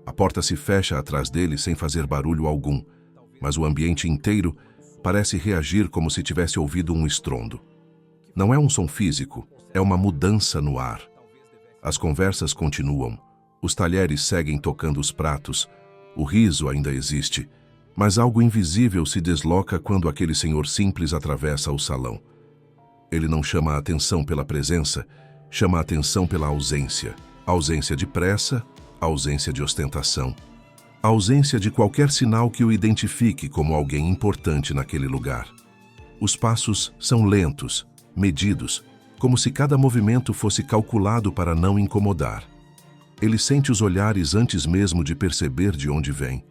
A porta se fecha atrás dele sem fazer barulho algum, mas o ambiente inteiro parece reagir como se tivesse ouvido um estrondo. Não é um som físico, é uma mudança no ar. As conversas continuam, os talheres seguem tocando os pratos, o riso ainda existe, mas algo invisível se desloca quando aquele senhor simples atravessa o salão. Ele não chama a atenção pela presença, chama a atenção pela ausência. Ausência de pressa, ausência de ostentação. Ausência de qualquer sinal que o identifique como alguém importante naquele lugar. Os passos são lentos, medidos, como se cada movimento fosse calculado para não incomodar. Ele sente os olhares antes mesmo de perceber de onde vem.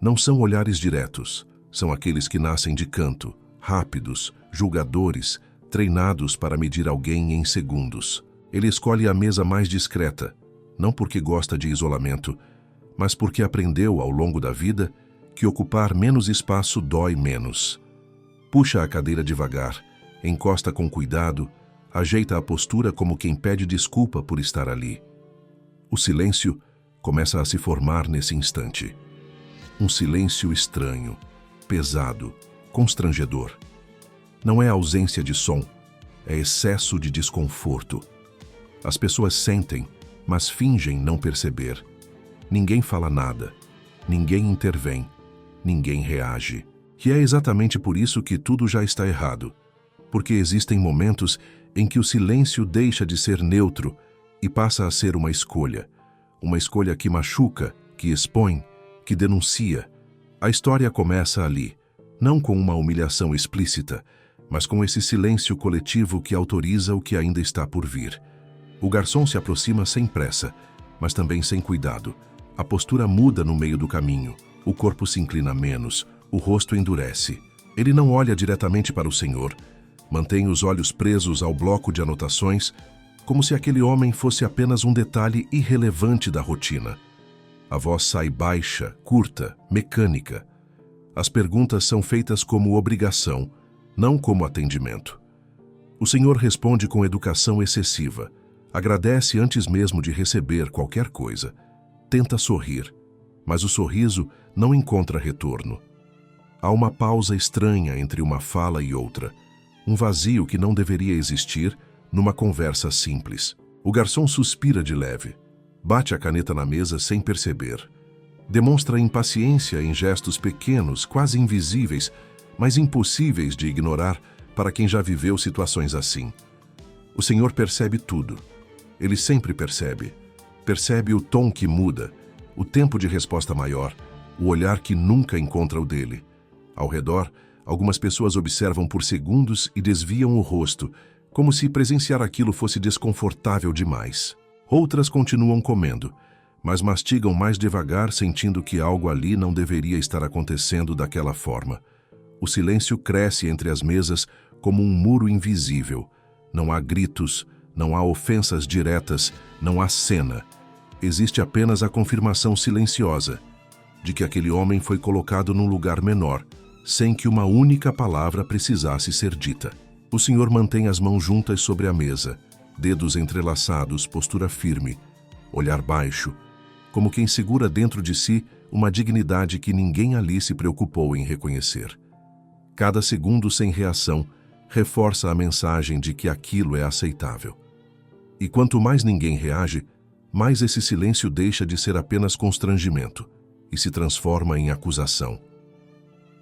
Não são olhares diretos, são aqueles que nascem de canto, rápidos, julgadores, treinados para medir alguém em segundos. Ele escolhe a mesa mais discreta, não porque gosta de isolamento, mas porque aprendeu ao longo da vida que ocupar menos espaço dói menos. Puxa a cadeira devagar, encosta com cuidado, ajeita a postura como quem pede desculpa por estar ali. O silêncio começa a se formar nesse instante. Um silêncio estranho, pesado, constrangedor. Não é ausência de som, é excesso de desconforto. As pessoas sentem, mas fingem não perceber. Ninguém fala nada, ninguém intervém, ninguém reage. E é exatamente por isso que tudo já está errado. Porque existem momentos em que o silêncio deixa de ser neutro e passa a ser uma escolha. Uma escolha que machuca, que expõe, que denuncia. A história começa ali, não com uma humilhação explícita, mas com esse silêncio coletivo que autoriza o que ainda está por vir. O garçom se aproxima sem pressa, mas também sem cuidado. A postura muda no meio do caminho, o corpo se inclina menos, o rosto endurece. Ele não olha diretamente para o senhor, mantém os olhos presos ao bloco de anotações, como se aquele homem fosse apenas um detalhe irrelevante da rotina. A voz sai baixa, curta, mecânica. As perguntas são feitas como obrigação, não como atendimento. O senhor responde com educação excessiva. Agradece antes mesmo de receber qualquer coisa. Tenta sorrir, mas o sorriso não encontra retorno. Há uma pausa estranha entre uma fala e outra. Um vazio que não deveria existir numa conversa simples. O garçom suspira de leve. Bate a caneta na mesa sem perceber. Demonstra impaciência em gestos pequenos, quase invisíveis, mas impossíveis de ignorar para quem já viveu situações assim. O senhor percebe tudo. Ele sempre percebe. Percebe o tom que muda, o tempo de resposta maior, o olhar que nunca encontra o dele. Ao redor, algumas pessoas observam por segundos e desviam o rosto, como se presenciar aquilo fosse desconfortável demais. Outras continuam comendo, mas mastigam mais devagar, sentindo que algo ali não deveria estar acontecendo daquela forma. O silêncio cresce entre as mesas como um muro invisível. Não há gritos, não há ofensas diretas, não há cena. Existe apenas a confirmação silenciosa de que aquele homem foi colocado num lugar menor, sem que uma única palavra precisasse ser dita. O senhor mantém as mãos juntas sobre a mesa, dedos entrelaçados, postura firme, olhar baixo, como quem segura dentro de si uma dignidade que ninguém ali se preocupou em reconhecer. Cada segundo sem reação reforça a mensagem de que aquilo é aceitável. E quanto mais ninguém reage, mais esse silêncio deixa de ser apenas constrangimento e se transforma em acusação.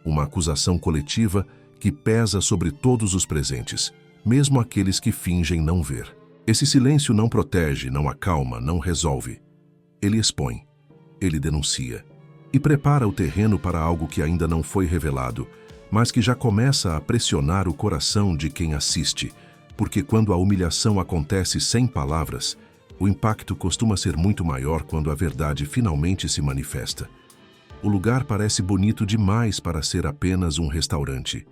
Uma acusação coletiva que pesa sobre todos os presentes, mesmo aqueles que fingem não ver. Esse silêncio não protege, não acalma, não resolve. Ele expõe, ele denuncia e prepara o terreno para algo que ainda não foi revelado, mas que já começa a pressionar o coração de quem assiste, porque quando a humilhação acontece sem palavras, o impacto costuma ser muito maior quando a verdade finalmente se manifesta. O lugar parece bonito demais para ser apenas um restaurante.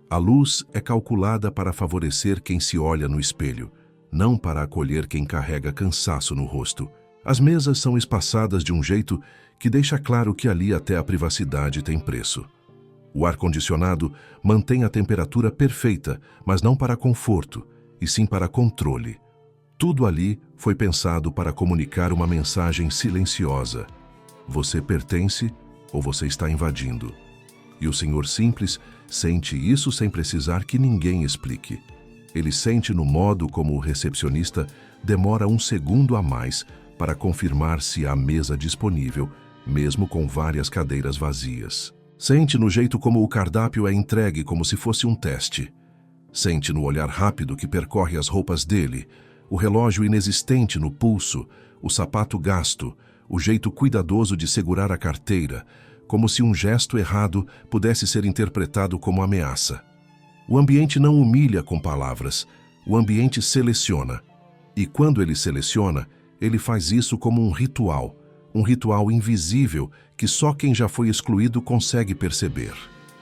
A luz é calculada para favorecer quem se olha no espelho, não para acolher quem carrega cansaço no rosto. As mesas são espaçadas de um jeito que deixa claro que ali até a privacidade tem preço. O ar-condicionado mantém a temperatura perfeita, mas não para conforto, e sim para controle. Tudo ali foi pensado para comunicar uma mensagem silenciosa. Você pertence ou você está invadindo? E o Senhor Simples sente isso sem precisar que ninguém explique. Ele sente no modo como o recepcionista demora um segundo a mais para confirmar se há mesa disponível, mesmo com várias cadeiras vazias. Sente no jeito como o cardápio é entregue como se fosse um teste. Sente no olhar rápido que percorre as roupas dele, o relógio inexistente no pulso, o sapato gasto, o jeito cuidadoso de segurar a carteira, como se um gesto errado pudesse ser interpretado como ameaça. O ambiente não humilha com palavras, o ambiente seleciona. E quando ele seleciona, ele faz isso como um ritual invisível que só quem já foi excluído consegue perceber.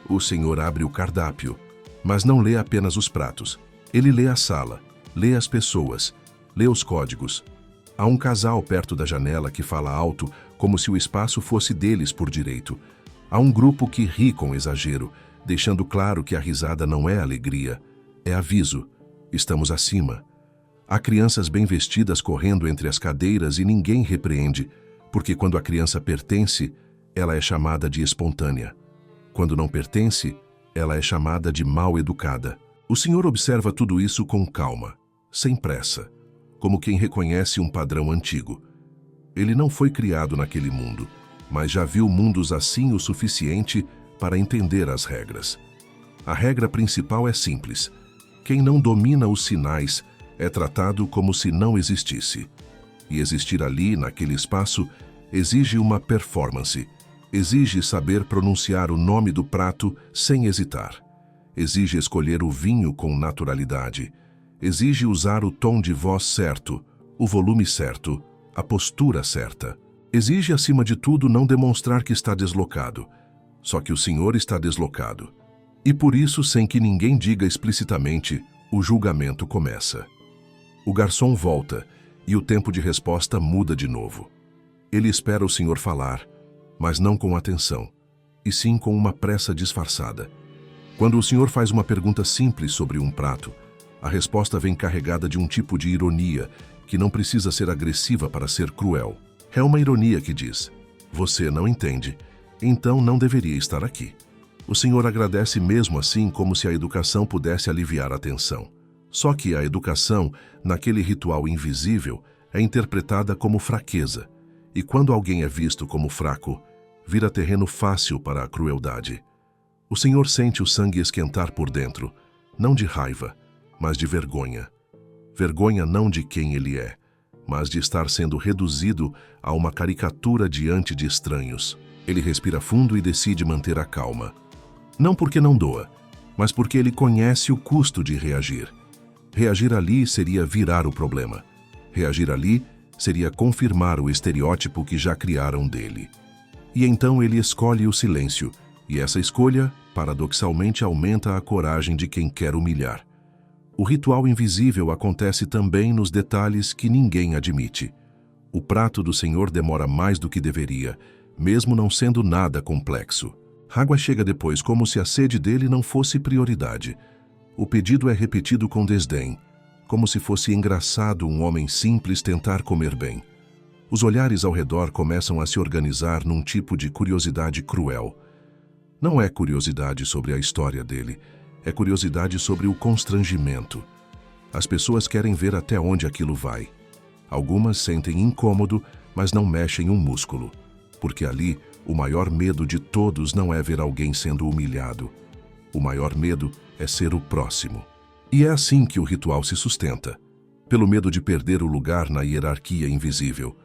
O Senhor abre o cardápio, mas não lê apenas os pratos. Ele lê a sala, lê as pessoas, lê os códigos. Há um casal perto da janela que fala alto, como se o espaço fosse deles por direito. Há um grupo que ri com exagero, deixando claro que a risada não é alegria, é aviso. Estamos acima. Há crianças bem vestidas correndo entre as cadeiras e ninguém repreende, porque quando a criança pertence, ela é chamada de espontânea. Quando não pertence, ela é chamada de mal educada. O Senhor observa tudo isso com calma, sem pressa, como quem reconhece um padrão antigo. Ele não foi criado naquele mundo, mas já viu mundos assim o suficiente para entender as regras. A regra principal é simples. Quem não domina os sinais é tratado como se não existisse. E existir ali, naquele espaço, exige uma performance. Exige saber pronunciar o nome do prato sem hesitar. Exige escolher o vinho com naturalidade. Exige usar o tom de voz certo, o volume certo, a postura certa. Exige, acima de tudo, não demonstrar que está deslocado. Só que o Senhor está deslocado. E por isso, sem que ninguém diga explicitamente, o julgamento começa. O garçom volta e o tempo de resposta muda de novo. Ele espera o Senhor falar, mas não com atenção, e sim com uma pressa disfarçada. Quando o Senhor faz uma pergunta simples sobre um prato, a resposta vem carregada de um tipo de ironia que não precisa ser agressiva para ser cruel. É uma ironia que diz: você não entende, então não deveria estar aqui. O Senhor agradece mesmo assim, como se a educação pudesse aliviar a tensão. Só que a educação, naquele ritual invisível, é interpretada como fraqueza. E quando alguém é visto como fraco, vira terreno fácil para a crueldade. O Senhor sente o sangue esquentar por dentro, não de raiva, mas de vergonha. Vergonha não de quem ele é, mas de estar sendo reduzido a uma caricatura diante de estranhos. Ele respira fundo e decide manter a calma. Não porque não doa, mas porque ele conhece o custo de reagir. Reagir ali seria virar o problema. Reagir ali seria confirmar o estereótipo que já criaram dele. E então ele escolhe o silêncio, e essa escolha, paradoxalmente, aumenta a coragem de quem quer humilhar. O ritual invisível acontece também nos detalhes que ninguém admite. O prato do Senhor demora mais do que deveria, mesmo não sendo nada complexo. Água chega depois como se a sede dele não fosse prioridade. O pedido é repetido com desdém, como se fosse engraçado um homem simples tentar comer bem. Os olhares ao redor começam a se organizar num tipo de curiosidade cruel. Não é curiosidade sobre a história dele, é curiosidade sobre o constrangimento. As pessoas querem ver até onde aquilo vai. Algumas sentem incômodo, mas não mexem um músculo, porque ali o maior medo de todos não é ver alguém sendo humilhado. O maior medo é ser o próximo. E é assim que o ritual se sustenta, pelo medo de perder o lugar na hierarquia invisível.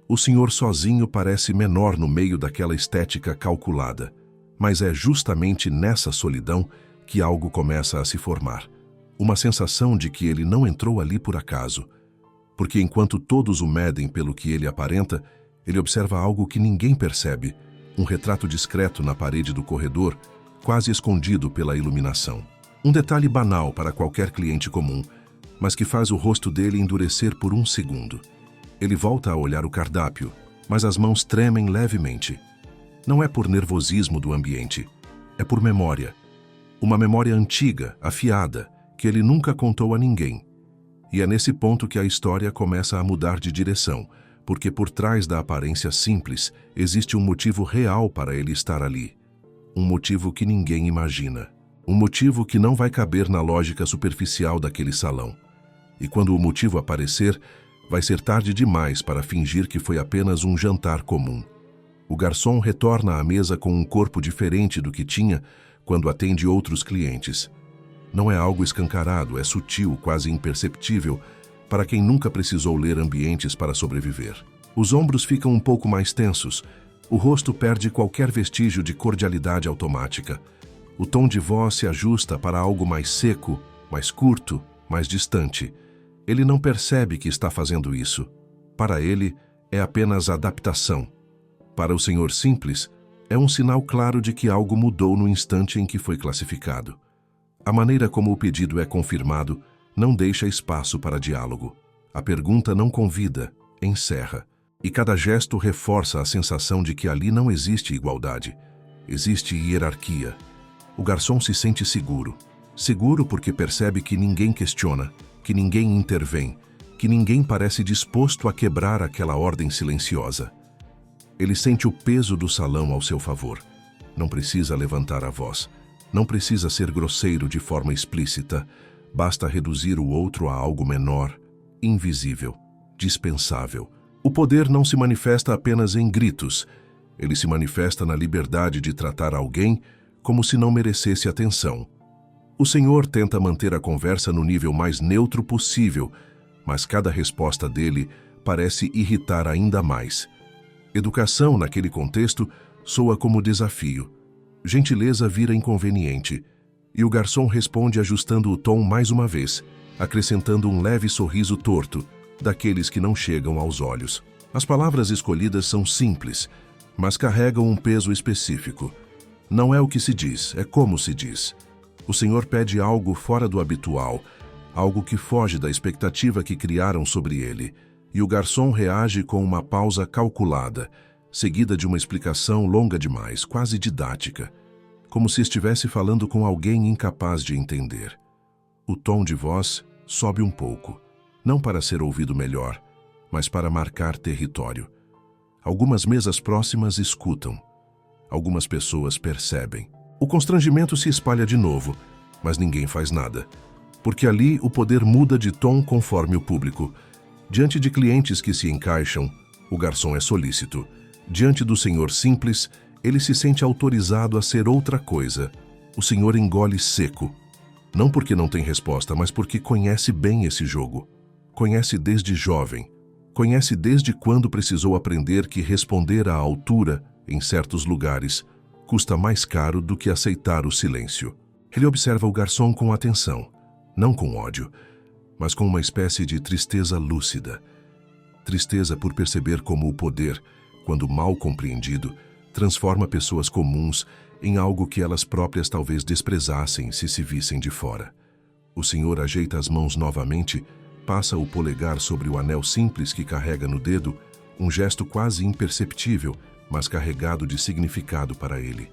O Senhor sozinho parece menor no meio daquela estética calculada, mas é justamente nessa solidão que algo começa a se formar. Uma sensação de que ele não entrou ali por acaso, porque enquanto todos o medem pelo que ele aparenta, ele observa algo que ninguém percebe, um retrato discreto na parede do corredor, quase escondido pela iluminação. Um detalhe banal para qualquer cliente comum, mas que faz o rosto dele endurecer por um segundo. Ele volta a olhar o cardápio, mas as mãos tremem levemente. Não é por nervosismo do ambiente, é por memória. Uma memória antiga, afiada, que ele nunca contou a ninguém. E é nesse ponto que a história começa a mudar de direção, porque por trás da aparência simples existe um motivo real para ele estar ali. Um motivo que ninguém imagina. Um motivo que não vai caber na lógica superficial daquele salão. E quando o motivo aparecer, vai ser tarde demais para fingir que foi apenas um jantar comum. O garçom retorna à mesa com um corpo diferente do que tinha quando atende outros clientes. Não é algo escancarado, é sutil, quase imperceptível, para quem nunca precisou ler ambientes para sobreviver. Os ombros ficam um pouco mais tensos, o rosto perde qualquer vestígio de cordialidade automática. O tom de voz se ajusta para algo mais seco, mais curto, mais distante. Ele não percebe que está fazendo isso. Para ele, é apenas adaptação. Para o senhor simples, é um sinal claro de que algo mudou no instante em que foi classificado. A maneira como o pedido é confirmado não deixa espaço para diálogo. A pergunta não convida, encerra. E cada gesto reforça a sensação de que ali não existe igualdade. Existe hierarquia. O garçom se sente seguro. Seguro porque percebe que ninguém questiona, que ninguém intervém, que ninguém parece disposto a quebrar aquela ordem silenciosa. Ele sente o peso do salão ao seu favor. Não precisa levantar a voz. Não precisa ser grosseiro de forma explícita. Basta reduzir o outro a algo menor, invisível, dispensável. O poder não se manifesta apenas em gritos. Ele se manifesta na liberdade de tratar alguém como se não merecesse atenção. O senhor tenta manter a conversa no nível mais neutro possível, mas cada resposta dele parece irritar ainda mais. Educação, naquele contexto, soa como desafio. Gentileza vira inconveniente. E o garçom responde ajustando o tom mais uma vez, acrescentando um leve sorriso torto, daqueles que não chegam aos olhos. As palavras escolhidas são simples, mas carregam um peso específico. Não é o que se diz, é como se diz. O senhor pede algo fora do habitual, algo que foge da expectativa que criaram sobre ele, e o garçom reage com uma pausa calculada, seguida de uma explicação longa demais, quase didática, como se estivesse falando com alguém incapaz de entender. O tom de voz sobe um pouco, não para ser ouvido melhor, mas para marcar território. Algumas mesas próximas escutam. Algumas pessoas percebem. O constrangimento se espalha de novo, mas ninguém faz nada. Porque ali o poder muda de tom conforme o público. Diante de clientes que se encaixam, o garçom é solícito. Diante do senhor simples, ele se sente autorizado a ser outra coisa. O senhor engole seco. Não porque não tem resposta, mas porque conhece bem esse jogo. Conhece desde jovem. Conhece desde quando precisou aprender que responder à altura, em certos lugares, custa mais caro do que aceitar o silêncio. Ele observa o garçom com atenção, não com ódio, mas com uma espécie de tristeza lúcida. Tristeza por perceber como o poder, quando mal compreendido, transforma pessoas comuns em algo que elas próprias talvez desprezassem se vissem de fora. O senhor ajeita as mãos novamente, passa o polegar sobre o anel simples que carrega no dedo, um gesto quase imperceptível, mas carregado de significado para ele.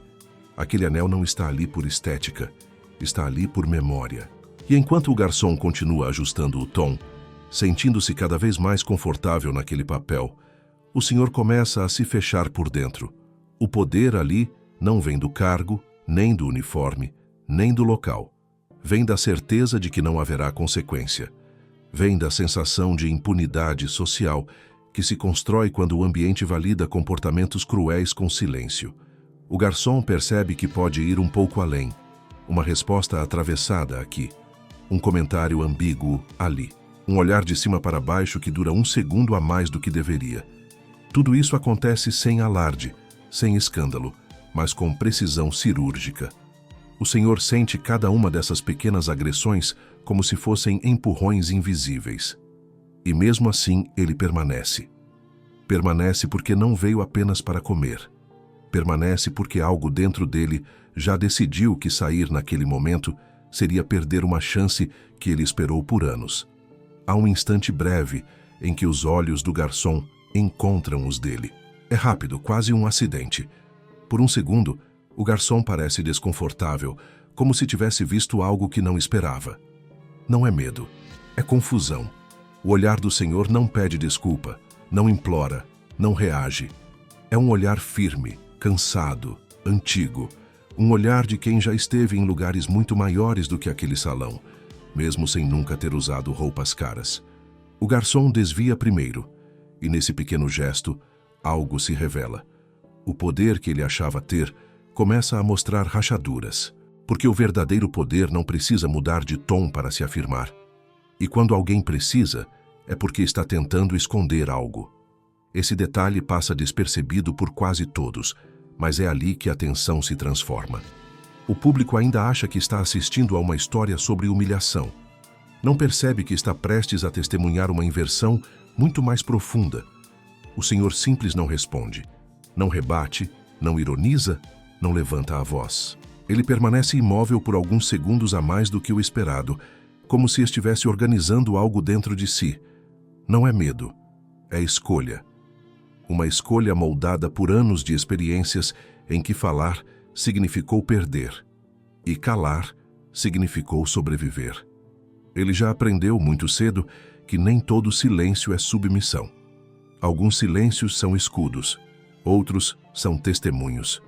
Aquele anel não está ali por estética, está ali por memória. E enquanto o garçom continua ajustando o tom, sentindo-se cada vez mais confortável naquele papel, o senhor começa a se fechar por dentro. O poder ali não vem do cargo, nem do uniforme, nem do local. Vem da certeza de que não haverá consequência. Vem da sensação de impunidade social que se constrói quando o ambiente valida comportamentos cruéis com silêncio. O garçom percebe que pode ir um pouco além. Uma resposta atravessada aqui. Um comentário ambíguo ali. Um olhar de cima para baixo que dura um segundo a mais do que deveria. Tudo isso acontece sem alarde, sem escândalo, mas com precisão cirúrgica. O senhor sente cada uma dessas pequenas agressões como se fossem empurrões invisíveis. E mesmo assim ele permanece. Permanece porque não veio apenas para comer. Permanece porque algo dentro dele já decidiu que sair naquele momento seria perder uma chance que ele esperou por anos. Há um instante breve em que os olhos do garçom encontram os dele. É rápido, quase um acidente. Por um segundo, o garçom parece desconfortável, como se tivesse visto algo que não esperava. Não é medo, é confusão. O olhar do senhor não pede desculpa, não implora, não reage. É um olhar firme, cansado, antigo. Um olhar de quem já esteve em lugares muito maiores do que aquele salão, mesmo sem nunca ter usado roupas caras. O garçom desvia primeiro, e nesse pequeno gesto, algo se revela. O poder que ele achava ter começa a mostrar rachaduras, porque o verdadeiro poder não precisa mudar de tom para se afirmar. E quando alguém precisa, é porque está tentando esconder algo. Esse detalhe passa despercebido por quase todos, mas é ali que a tensão se transforma. O público ainda acha que está assistindo a uma história sobre humilhação. Não percebe que está prestes a testemunhar uma inversão muito mais profunda. O Senhor Simples não responde, não rebate, não ironiza, não levanta a voz. Ele permanece imóvel por alguns segundos a mais do que o esperado, como se estivesse organizando algo dentro de si. Não é medo, é escolha. Uma escolha moldada por anos de experiências em que falar significou perder e calar significou sobreviver. Ele já aprendeu muito cedo que nem todo silêncio é submissão. Alguns silêncios são escudos, outros são testemunhos.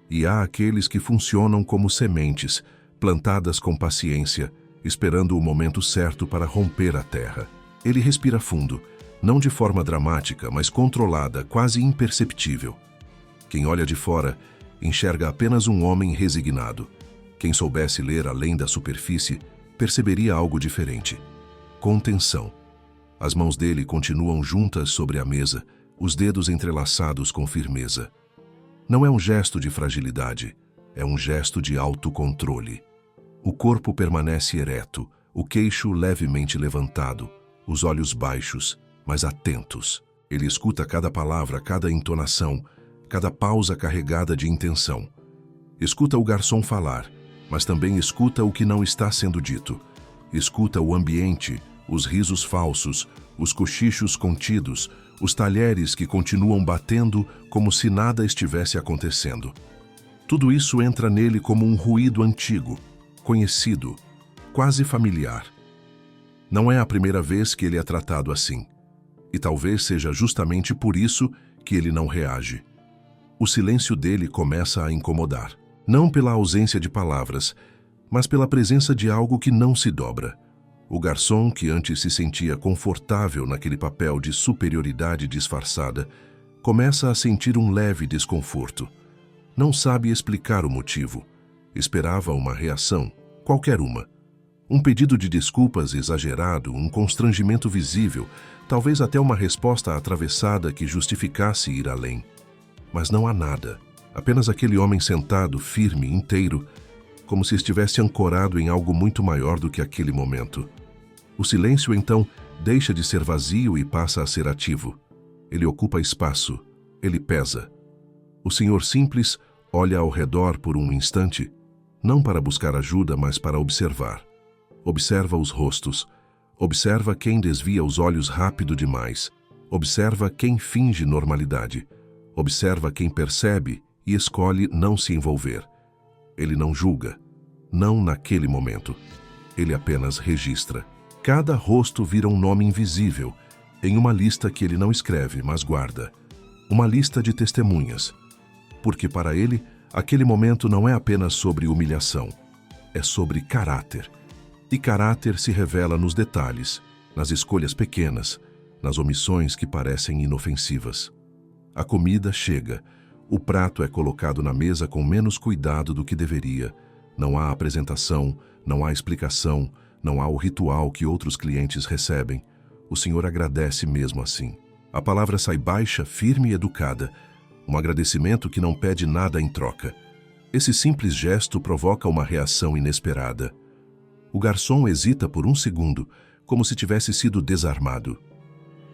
E há aqueles que funcionam como sementes, plantadas com paciência, esperando o momento certo para romper a terra. Ele respira fundo, não de forma dramática, mas controlada, quase imperceptível. Quem olha de fora enxerga apenas um homem resignado. Quem soubesse ler além da superfície, perceberia algo diferente. Contenção. As mãos dele continuam juntas sobre a mesa, os dedos entrelaçados com firmeza. Não é um gesto de fragilidade, é um gesto de autocontrole. O corpo permanece ereto, o queixo levemente levantado, os olhos baixos, mas atentos. Ele escuta cada palavra, cada entonação, cada pausa carregada de intenção. Escuta o garçom falar, mas também escuta o que não está sendo dito. Escuta o ambiente, os risos falsos, os cochichos contidos, os talheres que continuam batendo como se nada estivesse acontecendo. Tudo isso entra nele como um ruído antigo, conhecido, quase familiar. Não é a primeira vez que ele é tratado assim. E talvez seja justamente por isso que ele não reage. O silêncio dele começa a incomodar. Não pela ausência de palavras, mas pela presença de algo que não se dobra. O garçom, que antes se sentia confortável naquele papel de superioridade disfarçada, começa a sentir um leve desconforto. Não sabe explicar o motivo. Esperava uma reação, qualquer uma. Um pedido de desculpas exagerado, um constrangimento visível, talvez até uma resposta atravessada que justificasse ir além. Mas não há nada. Apenas aquele homem sentado, firme, inteiro, como se estivesse ancorado em algo muito maior do que aquele momento. O silêncio, então, deixa de ser vazio e passa a ser ativo. Ele ocupa espaço, ele pesa. O Senhor Simples olha ao redor por um instante, não para buscar ajuda, mas para observar. Observa os rostos, observa quem desvia os olhos rápido demais, observa quem finge normalidade, observa quem percebe e escolhe não se envolver. Ele não julga, não naquele momento. Ele apenas registra. Cada rosto vira um nome invisível, em uma lista que ele não escreve, mas guarda. Uma lista de testemunhas. Porque para ele, aquele momento não é apenas sobre humilhação, é sobre caráter. E caráter se revela nos detalhes, nas escolhas pequenas, nas omissões que parecem inofensivas. A comida chega, o prato é colocado na mesa com menos cuidado do que deveria. Não há apresentação, não há explicação, não há o ritual que outros clientes recebem. O Senhor agradece mesmo assim. A palavra sai baixa, firme e educada. Um agradecimento que não pede nada em troca. Esse simples gesto provoca uma reação inesperada. O garçom hesita por um segundo, como se tivesse sido desarmado.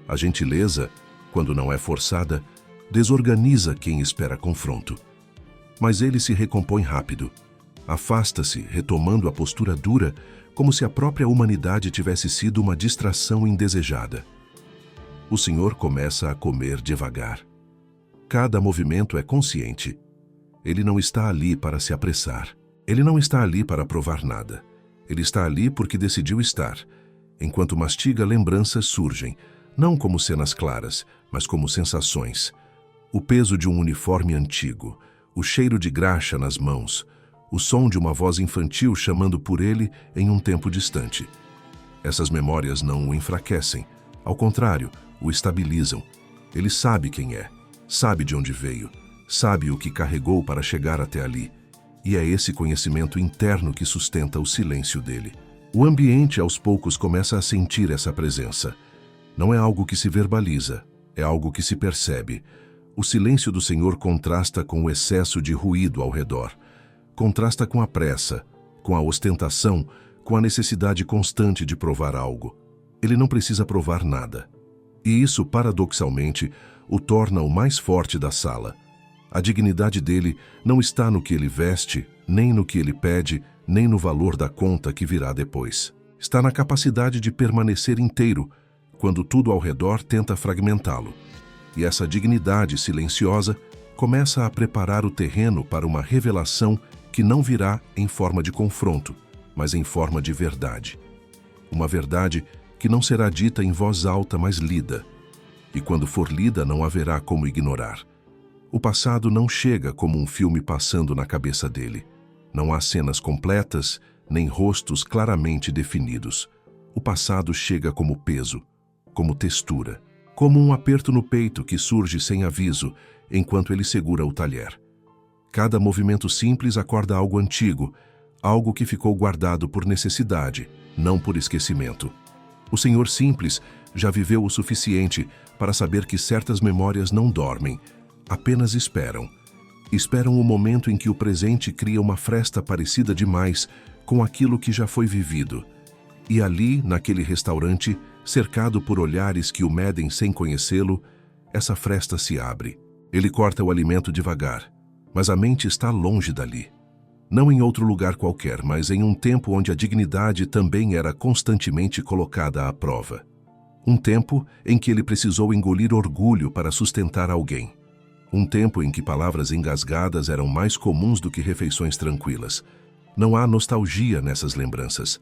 A gentileza, quando não é forçada, desorganiza quem espera confronto. Mas ele se recompõe rápido. Afasta-se, retomando a postura dura, como se a própria humanidade tivesse sido uma distração indesejada. O Senhor começa a comer devagar. Cada movimento é consciente. Ele não está ali para se apressar. Ele não está ali para provar nada. Ele está ali porque decidiu estar. Enquanto mastiga, lembranças surgem. não como cenas claras, mas como sensações. O peso de um uniforme antigo, o cheiro de graxa nas mãos, o som de uma voz infantil chamando por ele em um tempo distante. Essas memórias não o enfraquecem, ao contrário, o estabilizam. Ele sabe quem é, sabe de onde veio, sabe o que carregou para chegar até ali. E é esse conhecimento interno que sustenta o silêncio dele. O ambiente, aos poucos, começa a sentir essa presença. Não é algo que se verbaliza, é algo que se percebe. O silêncio do Senhor contrasta com o excesso de ruído ao redor. Contrasta com a pressa, com a ostentação, com a necessidade constante de provar algo. Ele não precisa provar nada. E isso, paradoxalmente, o torna o mais forte da sala. A dignidade dele não está no que ele veste, nem no que ele pede, nem no valor da conta que virá depois. Está na capacidade de permanecer inteiro, quando tudo ao redor tenta fragmentá-lo. E essa dignidade silenciosa começa a preparar o terreno para uma revelação que não virá em forma de confronto, mas em forma de verdade. Uma verdade que não será dita em voz alta, mas lida. E quando for lida, não haverá como ignorar. O passado não chega como um filme passando na cabeça dele. Não há cenas completas, nem rostos claramente definidos. O passado chega como peso, como textura, como um aperto no peito que surge sem aviso enquanto ele segura o talher. Cada movimento simples acorda algo antigo, algo que ficou guardado por necessidade, não por esquecimento. O Senhor simples já viveu o suficiente para saber que certas memórias não dormem, apenas esperam. Esperam o momento em que o presente cria uma fresta parecida demais com aquilo que já foi vivido. E ali, naquele restaurante, cercado por olhares que o medem sem conhecê-lo, essa fresta se abre. Ele corta o alimento devagar, mas a mente está longe dali. Não em outro lugar qualquer, mas em um tempo onde a dignidade também era constantemente colocada à prova. Um tempo em que ele precisou engolir orgulho para sustentar alguém. Um tempo em que palavras engasgadas eram mais comuns do que refeições tranquilas. Não há nostalgia nessas lembranças.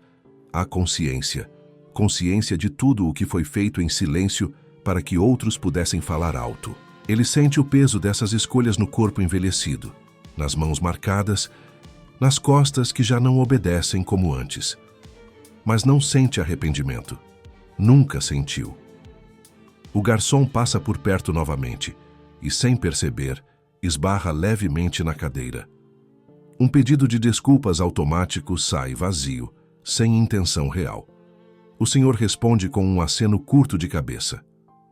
Há consciência. Consciência de tudo o que foi feito em silêncio para que outros pudessem falar alto. Ele sente o peso dessas escolhas no corpo envelhecido, nas mãos marcadas, nas costas que já não obedecem como antes. Mas não sente arrependimento. Nunca sentiu. O garçom passa por perto novamente e, sem perceber, esbarra levemente na cadeira. Um pedido de desculpas automático sai vazio, sem intenção real. O senhor responde com um aceno curto de cabeça.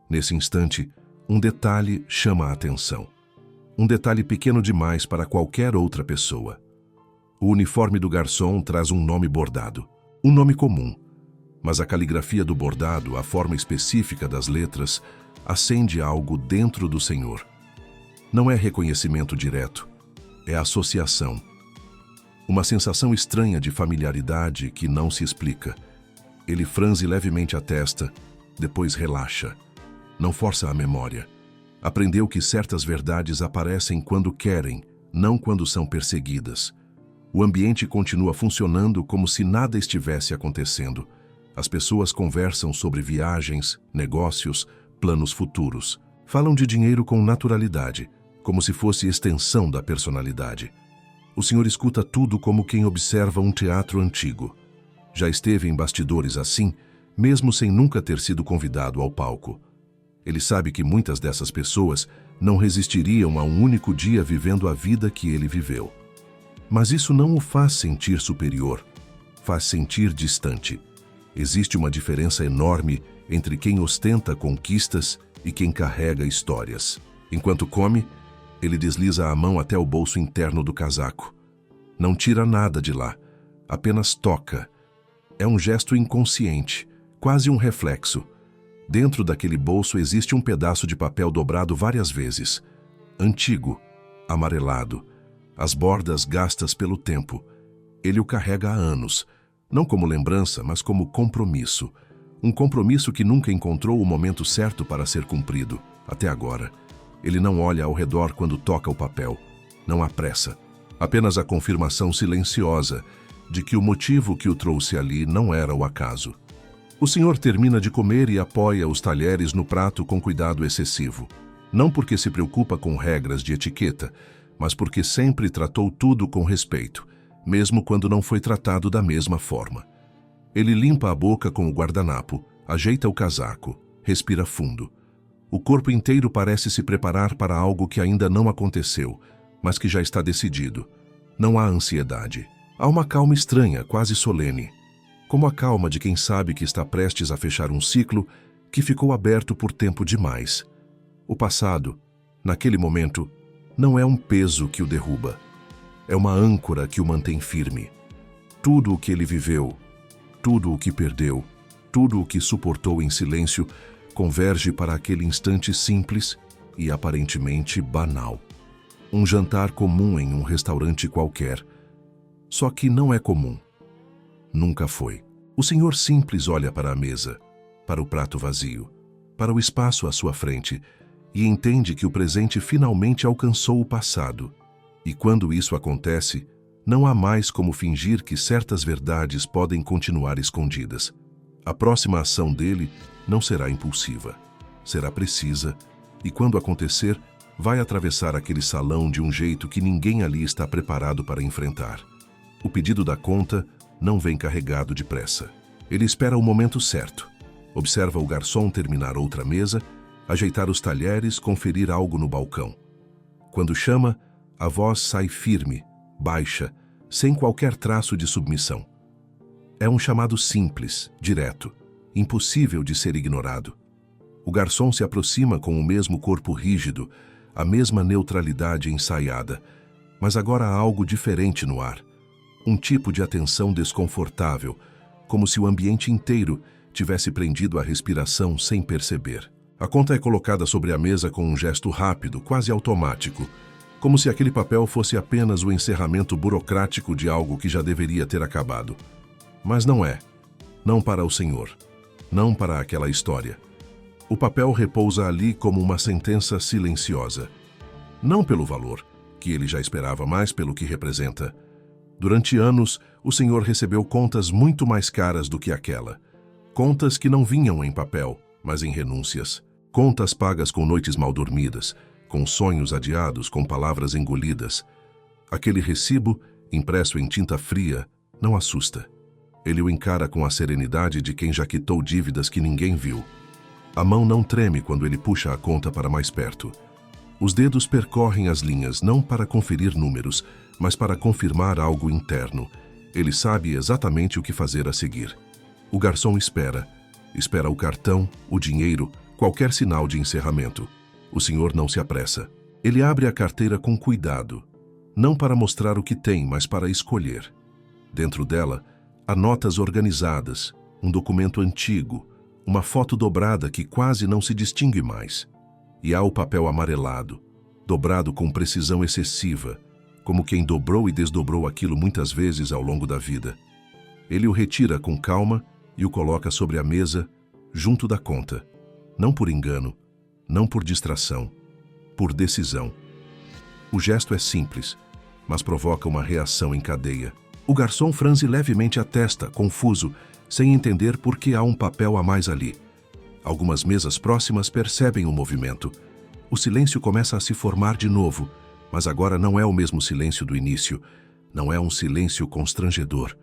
Nesse instante, um detalhe chama a atenção. Um detalhe pequeno demais para qualquer outra pessoa. O uniforme do garçom traz um nome bordado. Um nome comum. Mas a caligrafia do bordado, a forma específica das letras, acende algo dentro do senhor. Não é reconhecimento direto, é associação. Uma sensação estranha de familiaridade que não se explica. Ele franze levemente a testa, depois relaxa. Não força a memória. Aprendeu que certas verdades aparecem quando querem, não quando são perseguidas. O ambiente continua funcionando como se nada estivesse acontecendo. As pessoas conversam sobre viagens, negócios, planos futuros. Falam de dinheiro com naturalidade, como se fosse extensão da personalidade. O senhor escuta tudo como quem observa um teatro antigo. Já esteve em bastidores assim, mesmo sem nunca ter sido convidado ao palco. Ele sabe que muitas dessas pessoas não resistiriam a um único dia vivendo a vida que ele viveu. Mas isso não o faz sentir superior, faz sentir distante. Existe uma diferença enorme entre quem ostenta conquistas e quem carrega histórias. Enquanto come, ele desliza a mão até o bolso interno do casaco. Não tira nada de lá, apenas toca. É um gesto inconsciente, quase um reflexo. Dentro daquele bolso existe um pedaço de papel dobrado várias vezes. Antigo, amarelado, as bordas gastas pelo tempo. Ele o carrega há anos, não como lembrança, mas como compromisso. Um compromisso que nunca encontrou o momento certo para ser cumprido, até agora. Ele não olha ao redor quando toca o papel. Não há pressa. Apenas a confirmação silenciosa de que o motivo que o trouxe ali não era o acaso. O senhor termina de comer e apoia os talheres no prato com cuidado excessivo. Não porque se preocupa com regras de etiqueta, mas porque sempre tratou tudo com respeito, mesmo quando não foi tratado da mesma forma. Ele limpa a boca com o guardanapo, ajeita o casaco, respira fundo. O corpo inteiro parece se preparar para algo que ainda não aconteceu, mas que já está decidido. Não há ansiedade. Há uma calma estranha, quase solene. Como a calma de quem sabe que está prestes a fechar um ciclo que ficou aberto por tempo demais. O passado, naquele momento, não é um peso que o derruba. É uma âncora que o mantém firme. Tudo o que ele viveu, tudo o que perdeu, tudo o que suportou em silêncio, converge para aquele instante simples e aparentemente banal. Um jantar comum em um restaurante qualquer. Só que não é comum. Nunca foi. O senhor simples olha para a mesa, para o prato vazio, para o espaço à sua frente e entende que o presente finalmente alcançou o passado. E quando isso acontece, não há mais como fingir que certas verdades podem continuar escondidas. A próxima ação dele não será impulsiva, será precisa e, quando acontecer, vai atravessar aquele salão de um jeito que ninguém ali está preparado para enfrentar. O pedido da conta não vem carregado de pressa. Ele espera o momento certo. Observa o garçom terminar outra mesa, ajeitar os talheres, conferir algo no balcão. Quando chama, a voz sai firme, baixa, sem qualquer traço de submissão. É um chamado simples, direto, impossível de ser ignorado. O garçom se aproxima com o mesmo corpo rígido, a mesma neutralidade ensaiada, mas agora há algo diferente no ar. Um tipo de atenção desconfortável, como se o ambiente inteiro tivesse prendido a respiração sem perceber. A conta é colocada sobre a mesa com um gesto rápido, quase automático, como se aquele papel fosse apenas o encerramento burocrático de algo que já deveria ter acabado. Mas não é. Não para o senhor. Não para aquela história. O papel repousa ali como uma sentença silenciosa. Não pelo valor, que ele já esperava, mais pelo que representa. Durante anos, o senhor recebeu contas muito mais caras do que aquela. Contas que não vinham em papel, mas em renúncias. Contas pagas com noites mal dormidas, com sonhos adiados, com palavras engolidas. Aquele recibo, impresso em tinta fria, não assusta. Ele o encara com a serenidade de quem já quitou dívidas que ninguém viu. A mão não treme quando ele puxa a conta para mais perto. Os dedos percorrem as linhas não para conferir números, mas para confirmar algo interno. Ele sabe exatamente o que fazer a seguir. O garçom espera. Espera o cartão, o dinheiro, qualquer sinal de encerramento. O senhor não se apressa. Ele abre a carteira com cuidado. Não para mostrar o que tem, mas para escolher. Dentro dela, há notas organizadas, um documento antigo, uma foto dobrada que quase não se distingue mais. E há o papel amarelado, dobrado com precisão excessiva, como quem dobrou e desdobrou aquilo muitas vezes ao longo da vida. Ele o retira com calma e o coloca sobre a mesa, junto da conta. Não por engano, não por distração, por decisão. O gesto é simples, mas provoca uma reação em cadeia. O garçom franze levemente a testa, confuso, sem entender por que há um papel a mais ali. Algumas mesas próximas percebem o movimento. O silêncio começa a se formar de novo, mas agora não é o mesmo silêncio do início. Não é um silêncio constrangedor.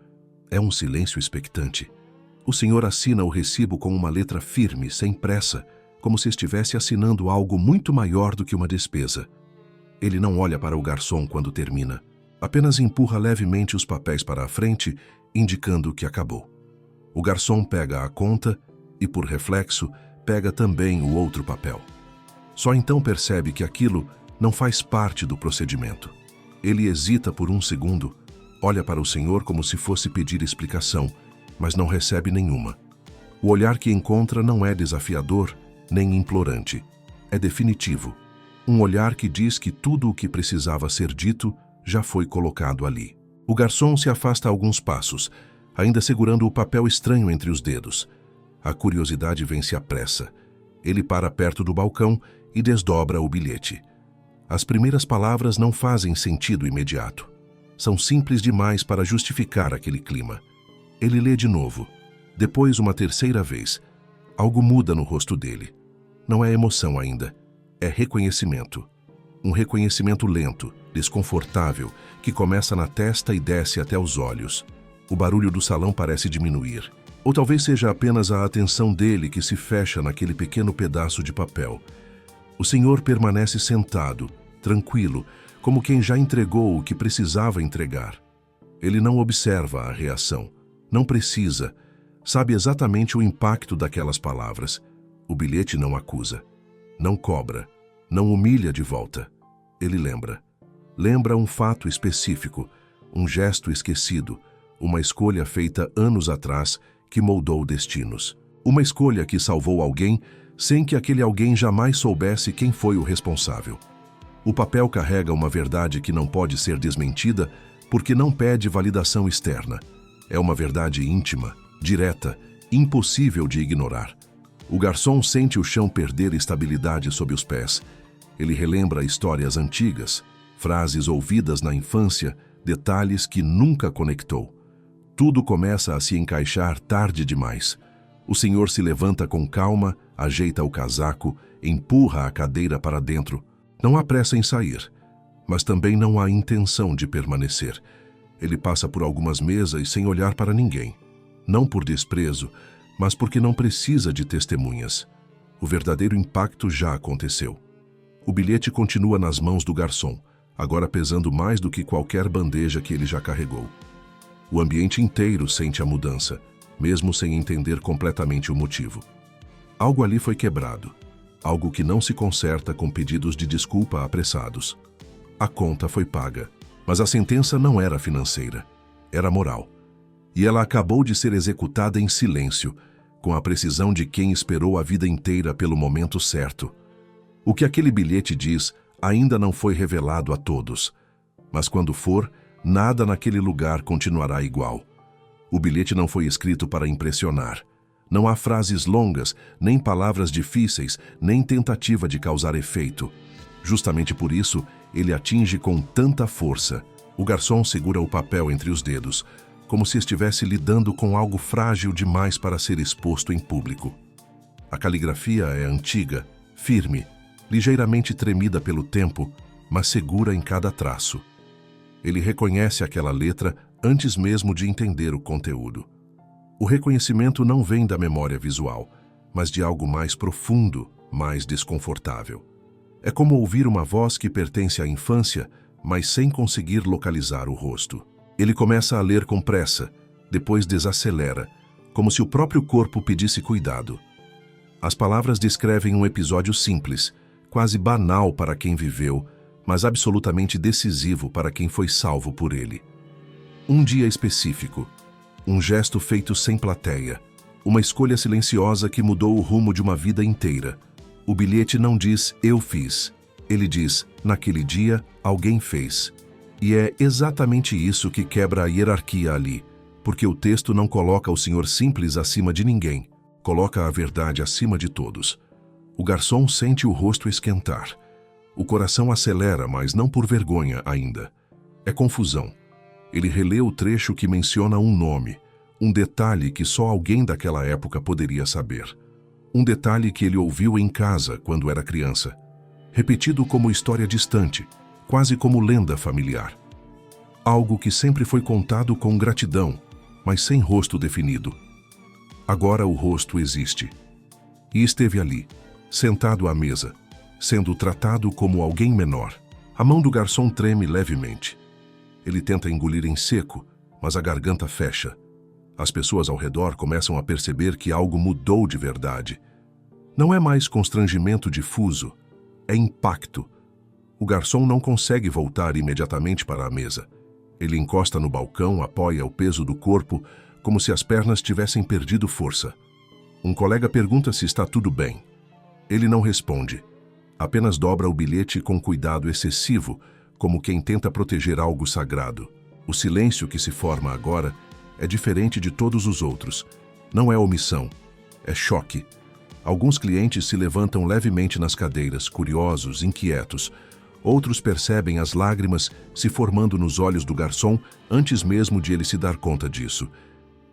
É um silêncio expectante. O senhor assina o recibo com uma letra firme, sem pressa, como se estivesse assinando algo muito maior do que uma despesa. Ele não olha para o garçom quando termina. Apenas empurra levemente os papéis para a frente, indicando que acabou. O garçom pega a conta e, por reflexo, pega também o outro papel. Só então percebe que aquilo não faz parte do procedimento. Ele hesita por um segundo, olha para o senhor como se fosse pedir explicação, mas não recebe nenhuma. O olhar que encontra não é desafiador nem implorante. É definitivo. Um olhar que diz que tudo o que precisava ser dito já foi colocado ali. O garçom se afasta alguns passos, ainda segurando o papel estranho entre os dedos. A curiosidade vence à pressa. Ele para perto do balcão e desdobra o bilhete. As primeiras palavras não fazem sentido imediato. São simples demais para justificar aquele clima. Ele lê de novo. Depois, uma terceira vez. Algo muda no rosto dele. Não é emoção ainda, é reconhecimento. Um reconhecimento lento, desconfortável, que começa na testa e desce até os olhos. O barulho do salão parece diminuir. Ou talvez seja apenas a atenção dele que se fecha naquele pequeno pedaço de papel. O senhor permanece sentado, tranquilo, como quem já entregou o que precisava entregar. Ele não observa a reação, não precisa, sabe exatamente o impacto daquelas palavras. O bilhete não acusa, não cobra, não humilha de volta. Ele lembra. Lembra um fato específico, um gesto esquecido, uma escolha feita anos atrás que moldou destinos. Uma escolha que salvou alguém sem que aquele alguém jamais soubesse quem foi o responsável. O papel carrega uma verdade que não pode ser desmentida porque não pede validação externa. É uma verdade íntima, direta, impossível de ignorar. O garçom sente o chão perder estabilidade sob os pés. Ele relembra histórias antigas, frases ouvidas na infância, detalhes que nunca conectou. Tudo começa a se encaixar tarde demais. O senhor se levanta com calma, ajeita o casaco, empurra a cadeira para dentro. Não há pressa em sair, mas também não há intenção de permanecer. Ele passa por algumas mesas sem olhar para ninguém. Não por desprezo, mas porque não precisa de testemunhas. O verdadeiro impacto já aconteceu. O bilhete continua nas mãos do garçom, agora pesando mais do que qualquer bandeja que ele já carregou. O ambiente inteiro sente a mudança, mesmo sem entender completamente o motivo. Algo ali foi quebrado, algo que não se conserta com pedidos de desculpa apressados. A conta foi paga, mas a sentença não era financeira, era moral. E ela acabou de ser executada em silêncio, com a precisão de quem esperou a vida inteira pelo momento certo. O que aquele bilhete diz ainda não foi revelado a todos, mas quando for, nada naquele lugar continuará igual. O bilhete não foi escrito para impressionar. Não há frases longas, nem palavras difíceis, nem tentativa de causar efeito. Justamente por isso, ele atinge com tanta força. O garçom segura o papel entre os dedos, como se estivesse lidando com algo frágil demais para ser exposto em público. A caligrafia é antiga, firme, ligeiramente tremida pelo tempo, mas segura em cada traço. Ele reconhece aquela letra antes mesmo de entender o conteúdo. O reconhecimento não vem da memória visual, mas de algo mais profundo, mais desconfortável. É como ouvir uma voz que pertence à infância, mas sem conseguir localizar o rosto. Ele começa a ler com pressa, depois desacelera, como se o próprio corpo pedisse cuidado. As palavras descrevem um episódio simples, quase banal para quem viveu, mas absolutamente decisivo para quem foi salvo por ele. Um dia específico, um gesto feito sem plateia, uma escolha silenciosa que mudou o rumo de uma vida inteira. O bilhete não diz "eu fiz", ele diz "naquele dia, alguém fez". E é exatamente isso que quebra a hierarquia ali, porque o texto não coloca o senhor simples acima de ninguém, coloca a verdade acima de todos. O garçom sente o rosto esquentar. O coração acelera, mas não por vergonha ainda. É confusão. Ele relê o trecho que menciona um nome, um detalhe que só alguém daquela época poderia saber. Um detalhe que ele ouviu em casa quando era criança, repetido como história distante, quase como lenda familiar. Algo que sempre foi contado com gratidão, mas sem rosto definido. Agora o rosto existe. E esteve ali, sentado à mesa, sendo tratado como alguém menor. A mão do garçom treme levemente. Ele tenta engolir em seco, mas a garganta fecha. As pessoas ao redor começam a perceber que algo mudou de verdade. Não é mais constrangimento difuso, é impacto. O garçom não consegue voltar imediatamente para a mesa. Ele encosta no balcão, apoia o peso do corpo, como se as pernas tivessem perdido força. Um colega pergunta se está tudo bem. Ele não responde. Apenas dobra o bilhete com cuidado excessivo, como quem tenta proteger algo sagrado. O silêncio que se forma agora é diferente de todos os outros. Não é omissão, é choque. Alguns clientes se levantam levemente nas cadeiras, curiosos, inquietos. Outros percebem as lágrimas se formando nos olhos do garçom antes mesmo de ele se dar conta disso.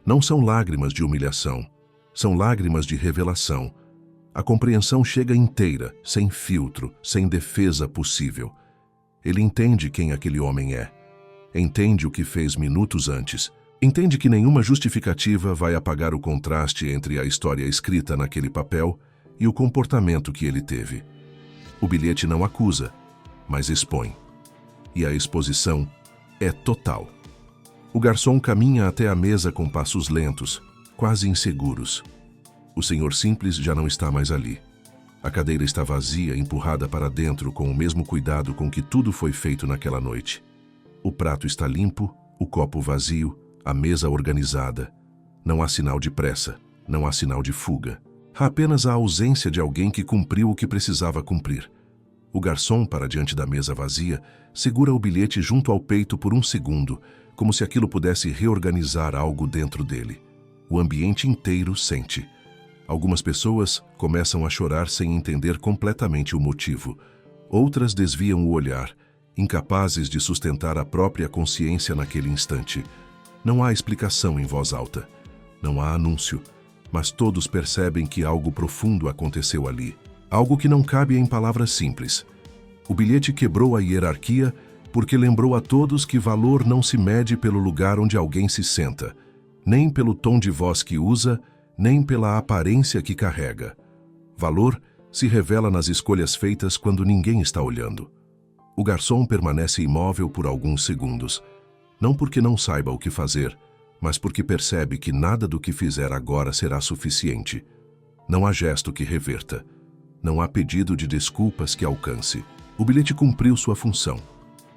Não são lágrimas de humilhação, são lágrimas de revelação. A compreensão chega inteira, sem filtro, sem defesa possível. Ele entende quem aquele homem é. Entende o que fez minutos antes. Entende que nenhuma justificativa vai apagar o contraste entre a história escrita naquele papel e o comportamento que ele teve. O bilhete não acusa, mas expõe. E a exposição é total. O garçom caminha até a mesa com passos lentos, quase inseguros. O senhor simples já não está mais ali. A cadeira está vazia, empurrada para dentro com o mesmo cuidado com que tudo foi feito naquela noite. O prato está limpo, o copo vazio, a mesa organizada. Não há sinal de pressa, não há sinal de fuga. Há apenas a ausência de alguém que cumpriu o que precisava cumprir. O garçom, para diante da mesa vazia, segura o bilhete junto ao peito por um segundo, como se aquilo pudesse reorganizar algo dentro dele. O ambiente inteiro sente. Algumas pessoas começam a chorar sem entender completamente o motivo. Outras desviam o olhar, incapazes de sustentar a própria consciência naquele instante. Não há explicação em voz alta. Não há anúncio. Mas todos percebem que algo profundo aconteceu ali. Algo que não cabe em palavras simples. O bilhete quebrou a hierarquia porque lembrou a todos que valor não se mede pelo lugar onde alguém se senta, nem pelo tom de voz que usa, nem pela aparência que carrega. Valor se revela nas escolhas feitas quando ninguém está olhando. O garçom permanece imóvel por alguns segundos, não porque não saiba o que fazer, mas porque percebe que nada do que fizer agora será suficiente. Não há gesto que reverta. Não há pedido de desculpas que alcance. O bilhete cumpriu sua função.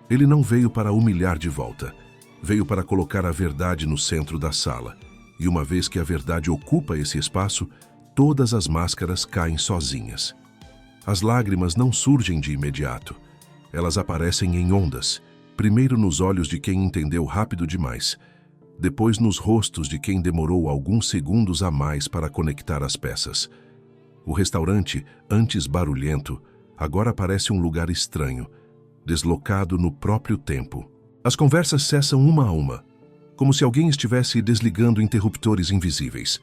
Ele não veio para humilhar de volta. Veio para colocar a verdade no centro da sala. E uma vez que a verdade ocupa esse espaço, todas as máscaras caem sozinhas. As lágrimas não surgem de imediato. Elas aparecem em ondas, primeiro nos olhos de quem entendeu rápido demais, depois nos rostos de quem demorou alguns segundos a mais para conectar as peças. O restaurante, antes barulhento, agora parece um lugar estranho, deslocado no próprio tempo. As conversas cessam uma a uma, como se alguém estivesse desligando interruptores invisíveis.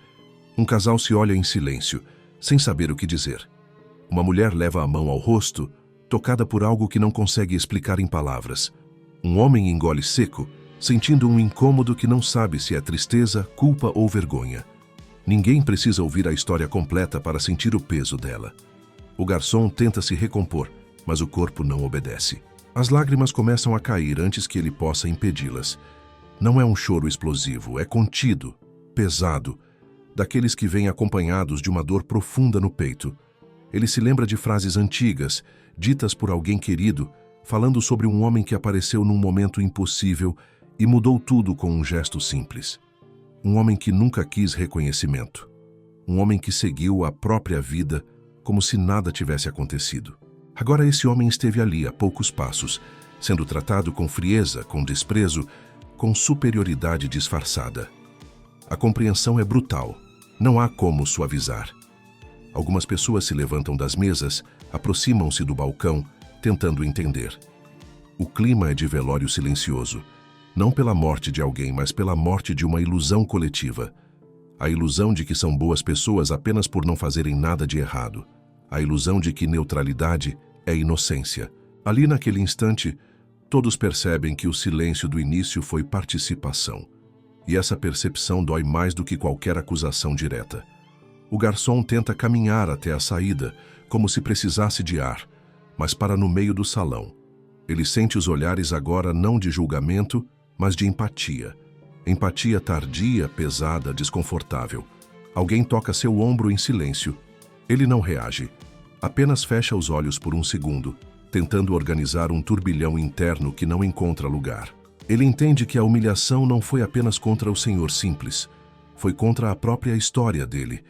Um casal se olha em silêncio, sem saber o que dizer. Uma mulher leva a mão ao rosto, tocada por algo que não consegue explicar em palavras. Um homem engole seco, sentindo um incômodo que não sabe se é tristeza, culpa ou vergonha. Ninguém precisa ouvir a história completa para sentir o peso dela. O garçom tenta se recompor, mas o corpo não obedece. As lágrimas começam a cair antes que ele possa impedi-las. Não é um choro explosivo, é contido, pesado, daqueles que vêm acompanhados de uma dor profunda no peito. Ele se lembra de frases antigas, ditas por alguém querido, falando sobre um homem que apareceu num momento impossível e mudou tudo com um gesto simples. Um homem que nunca quis reconhecimento. Um homem que seguiu a própria vida como se nada tivesse acontecido. Agora esse homem esteve ali a poucos passos, sendo tratado com frieza, com desprezo, com superioridade disfarçada. A compreensão é brutal. Não há como suavizar. Algumas pessoas se levantam das mesas, aproximam-se do balcão, tentando entender. O clima é de velório silencioso, não pela morte de alguém, mas pela morte de uma ilusão coletiva. A ilusão de que são boas pessoas apenas por não fazerem nada de errado. A ilusão de que neutralidade é inocência. Ali naquele instante, todos percebem que o silêncio do início foi participação. E essa percepção dói mais do que qualquer acusação direta. O garçom tenta caminhar até a saída, como se precisasse de ar, mas para no meio do salão. Ele sente os olhares agora não de julgamento, mas de empatia. Empatia tardia, pesada, desconfortável. Alguém toca seu ombro em silêncio. Ele não reage. Apenas fecha os olhos por um segundo, tentando organizar um turbilhão interno que não encontra lugar. Ele entende que a humilhação não foi apenas contra o senhor simples. Foi contra a própria história dele,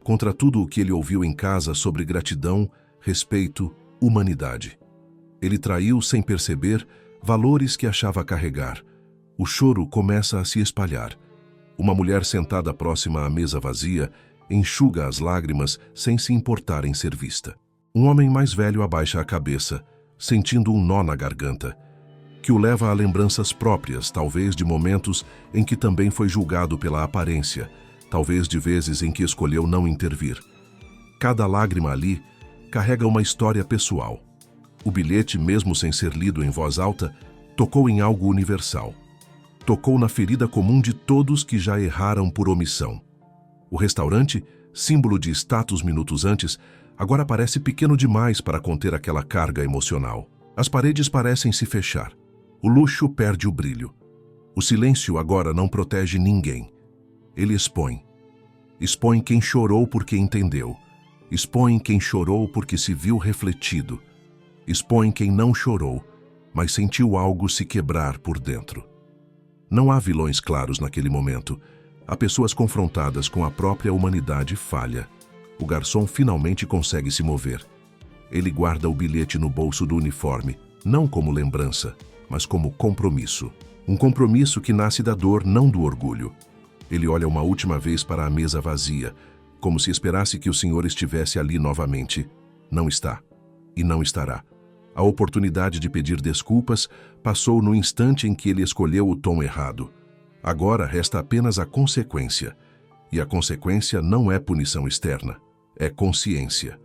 contra tudo o que ele ouviu em casa sobre gratidão, respeito, humanidade. Ele traiu, sem perceber, valores que achava carregar. O choro começa a se espalhar. Uma mulher sentada próxima à mesa vazia enxuga as lágrimas sem se importar em ser vista. Um homem mais velho abaixa a cabeça, sentindo um nó na garganta. que o leva a lembranças próprias, talvez de momentos em que também foi julgado pela aparência, talvez de vezes em que escolheu não intervir. Cada lágrima ali carrega uma história pessoal. O bilhete, mesmo sem ser lido em voz alta, tocou em algo universal. Tocou na ferida comum de todos que já erraram por omissão. O restaurante, símbolo de status minutos antes, agora parece pequeno demais para conter aquela carga emocional. As paredes parecem se fechar. O luxo perde o brilho. O silêncio agora não protege ninguém. Ele expõe. Expõe quem chorou porque entendeu. Expõe quem chorou porque se viu refletido. Expõe quem não chorou, mas sentiu algo se quebrar por dentro. Não há vilões claros naquele momento. Há pessoas confrontadas com a própria humanidade falha. O garçom finalmente consegue se mover. Ele guarda o bilhete no bolso do uniforme, não como lembrança, mas como compromisso. Um compromisso que nasce da dor, não do orgulho. Ele olha uma última vez para a mesa vazia, como se esperasse que o senhor estivesse ali novamente. Não está. E não estará. A oportunidade de pedir desculpas passou no instante em que ele escolheu o tom errado. Agora resta apenas a consequência. E a consequência não é punição externa, é consciência.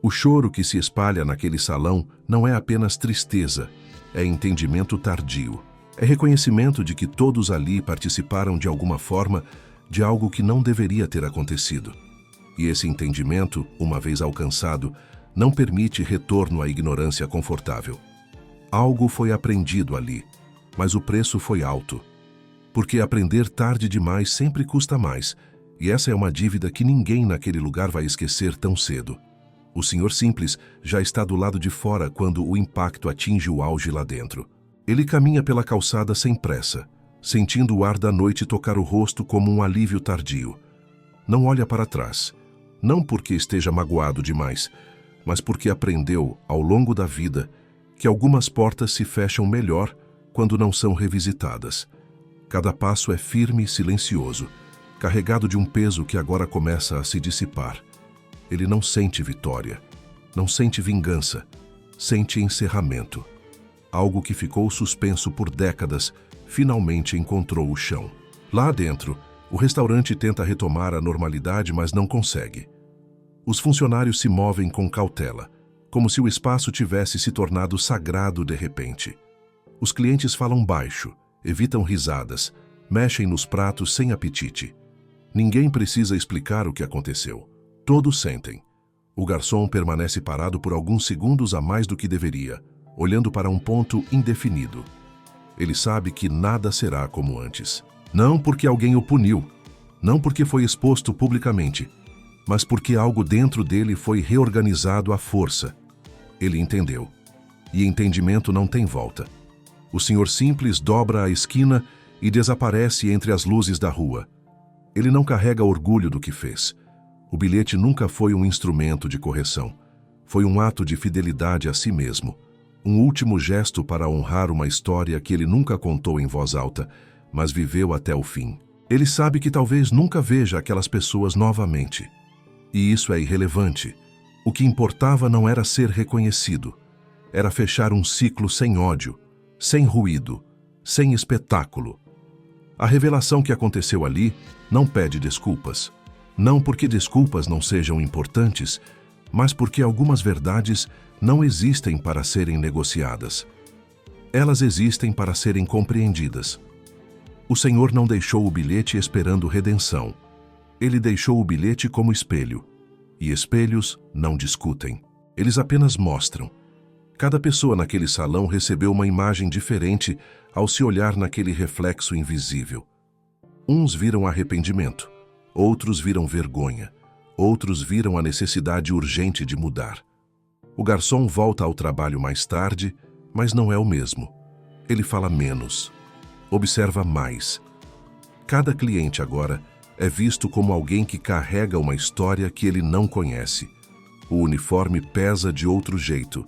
O choro que se espalha naquele salão não é apenas tristeza, é entendimento tardio. É reconhecimento de que todos ali participaram de alguma forma de algo que não deveria ter acontecido. E esse entendimento, uma vez alcançado, não permite retorno à ignorância confortável. Algo foi aprendido ali, mas o preço foi alto. Porque aprender tarde demais sempre custa mais, e essa é uma dívida que ninguém naquele lugar vai esquecer tão cedo. O senhor simples já está do lado de fora quando o impacto atinge o auge lá dentro. Ele caminha pela calçada sem pressa, sentindo o ar da noite tocar o rosto como um alívio tardio. Não olha para trás, não porque esteja magoado demais, mas porque aprendeu, ao longo da vida, que algumas portas se fecham melhor quando não são revisitadas. Cada passo é firme e silencioso, carregado de um peso que agora começa a se dissipar. Ele não sente vitória, não sente vingança, sente encerramento. Algo que ficou suspenso por décadas finalmente encontrou o chão. Lá dentro, o restaurante tenta retomar a normalidade, mas não consegue. Os funcionários se movem com cautela, como se o espaço tivesse se tornado sagrado de repente. Os clientes falam baixo, evitam risadas, mexem nos pratos sem apetite. Ninguém precisa explicar o que aconteceu. Todos sentem. O garçom permanece parado por alguns segundos a mais do que deveria, olhando para um ponto indefinido. Ele sabe que nada será como antes. Não porque alguém o puniu, não porque foi exposto publicamente, mas porque algo dentro dele foi reorganizado à força. Ele entendeu. E entendimento não tem volta. O senhor simples dobra a esquina e desaparece entre as luzes da rua. Ele não carrega orgulho do que fez. O bilhete nunca foi um instrumento de correção. Foi um ato de fidelidade a si mesmo. Um último gesto para honrar uma história que ele nunca contou em voz alta, mas viveu até o fim. Ele sabe que talvez nunca veja aquelas pessoas novamente. E isso é irrelevante. O que importava não era ser reconhecido. Era fechar um ciclo sem ódio, sem ruído, sem espetáculo. A revelação que aconteceu ali não pede desculpas. Não porque desculpas não sejam importantes, mas porque algumas verdades não existem para serem negociadas. Elas existem para serem compreendidas. O Senhor não deixou o bilhete esperando redenção. Ele deixou o bilhete como espelho. E espelhos não discutem. Eles apenas mostram. Cada pessoa naquele salão recebeu uma imagem diferente ao se olhar naquele reflexo invisível. Uns viram arrependimento, outros viram vergonha, outros viram a necessidade urgente de mudar. O garçom volta ao trabalho mais tarde, mas não é o mesmo. Ele fala menos, observa mais. Cada cliente agora é visto como alguém que carrega uma história que ele não conhece. O uniforme pesa de outro jeito,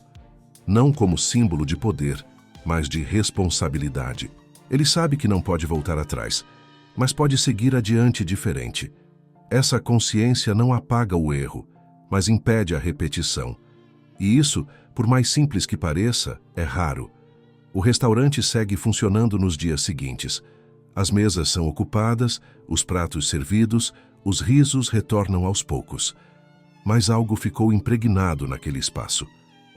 não como símbolo de poder, mas de responsabilidade. Ele sabe que não pode voltar atrás, mas pode seguir adiante diferente. Essa consciência não apaga o erro, mas impede a repetição. E isso, por mais simples que pareça, é raro. O restaurante segue funcionando nos dias seguintes. As mesas são ocupadas, os pratos servidos, os risos retornam aos poucos. Mas algo ficou impregnado naquele espaço.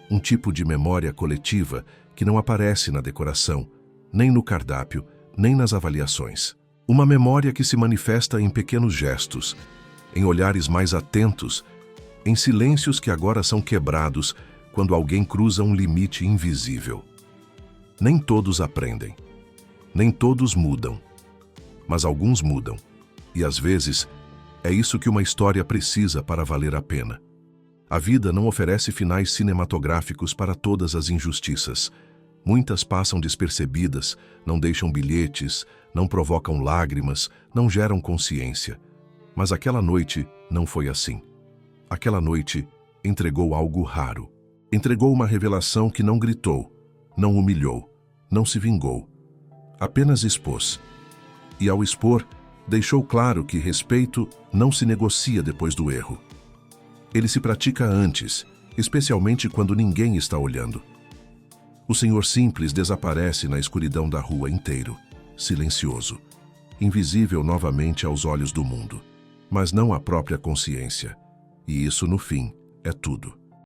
Um tipo de memória coletiva que não aparece na decoração, nem no cardápio, nem nas avaliações. Uma memória que se manifesta em pequenos gestos, em olhares mais atentos, em silêncios que agora são quebrados quando alguém cruza um limite invisível. Nem todos aprendem, nem todos mudam, mas alguns mudam. E às vezes, é isso que uma história precisa para valer a pena. A vida não oferece finais cinematográficos para todas as injustiças. Muitas passam despercebidas, não deixam bilhetes, não provocam lágrimas, não geram consciência. Mas aquela noite não foi assim. Aquela noite entregou algo raro. Entregou uma revelação que não gritou, não humilhou, não se vingou. Apenas expôs. E ao expor, deixou claro que respeito não se negocia depois do erro. Ele se pratica antes, especialmente quando ninguém está olhando. O senhor simples desaparece na escuridão da rua inteiro, silencioso, invisível novamente aos olhos do mundo, mas não à própria consciência. E isso, no fim, é tudo.